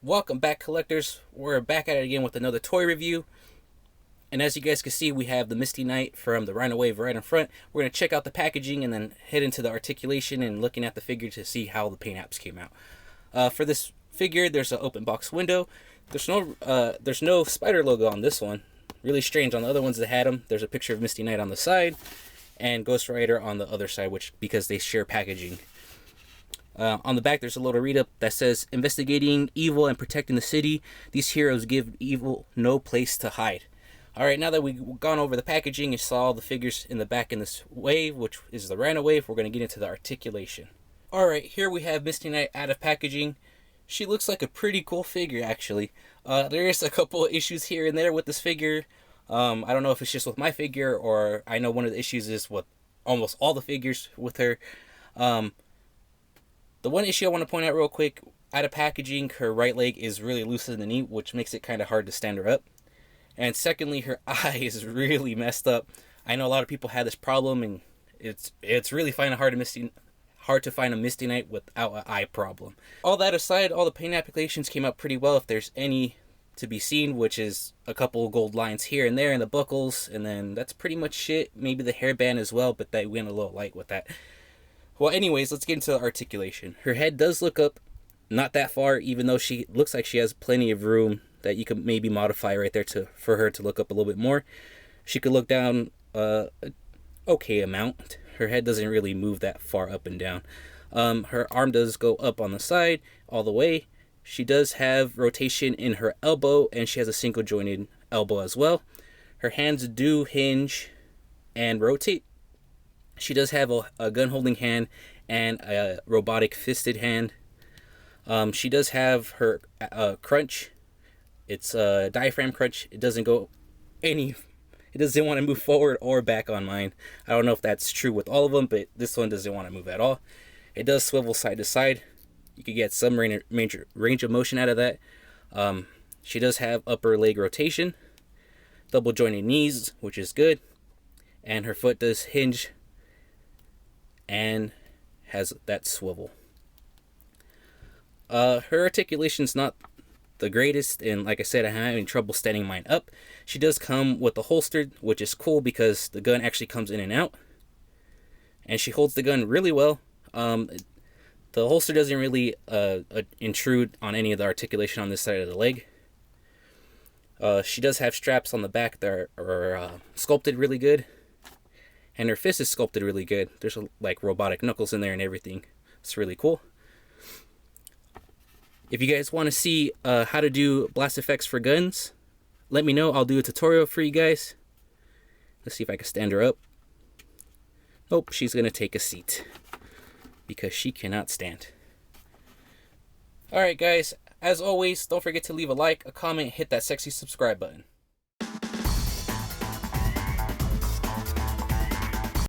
Welcome back, collectors. We're back at it again with another toy review. And as you guys can see, we have the Misty Knight from the Rhino Wave right in front. We're going to check out the packaging and then head into the articulation and looking at the figure to see how the paint apps came out. For this figure, there's an open box window. There's no spider logo on this one. Really strange. On the other ones that had them, there's a picture of Misty Knight on the side and Ghost Rider on the other side, because they share packaging. On the back, there's a little read-up that says, "Investigating evil and protecting the city. These heroes give evil no place to hide." Alright, now that we've gone over the packaging and saw all the figures in the back in this wave, which is the Rhino Wave, we're going to get into the articulation. Alright, here we have Misty Knight out of packaging. She looks like a pretty cool figure, actually. There is a couple of issues here and there with this figure. I don't know if it's just with my figure, or I know one of the issues is with almost all the figures with her. The one issue I want to point out real quick, out of packaging, her right leg is really loose in the knee, which makes it kind of hard to stand her up. And secondly, her eye is really messed up. I know a lot of people had this problem, and it's really hard to find a Misty Knight without an eye problem. All that aside, all the paint applications came out pretty well, if there's any to be seen, which is a couple of gold lines here and there in the buckles, and then that's pretty much it. Maybe the hairband as well, but they went a little light with that. Well, anyways, let's get into the articulation. Her head does look up, not that far, even though she looks like she has plenty of room that you could maybe modify right there for her to look up a little bit more. She could look down okay amount. Her head doesn't really move that far up and down. Her arm does go up on the side all the way. She does have rotation in her elbow, and she has a single jointed elbow as well. Her hands do hinge and rotate. She does have a gun holding hand and a robotic fisted hand. She does have her crunch. It's a diaphragm crunch. It doesn't want to move forward or back on mine. I don't know if that's true with all of them, but this one doesn't want to move at all. It does swivel side to side. You could get some range of motion out of that. She does have upper leg rotation, double jointed knees, which is good, and her foot does hinge and has that swivel. Her articulation's not the greatest, and like I said, I'm having trouble standing mine up. She does come with a holster, which is cool because the gun actually comes in and out, and she holds the gun really well. The holster doesn't really intrude on any of the articulation on this side of the leg. She does have straps on the back that are sculpted really good, and her fist is sculpted really good. There's like robotic knuckles in there and everything. It's really cool. If you guys want to see how to do blast effects for guns, let me know. I'll do a tutorial for you guys. Let's see if I can stand her up. Nope, she's going to take a seat because she cannot stand. Alright guys, as always, don't forget to leave a like, a comment, hit that sexy subscribe button.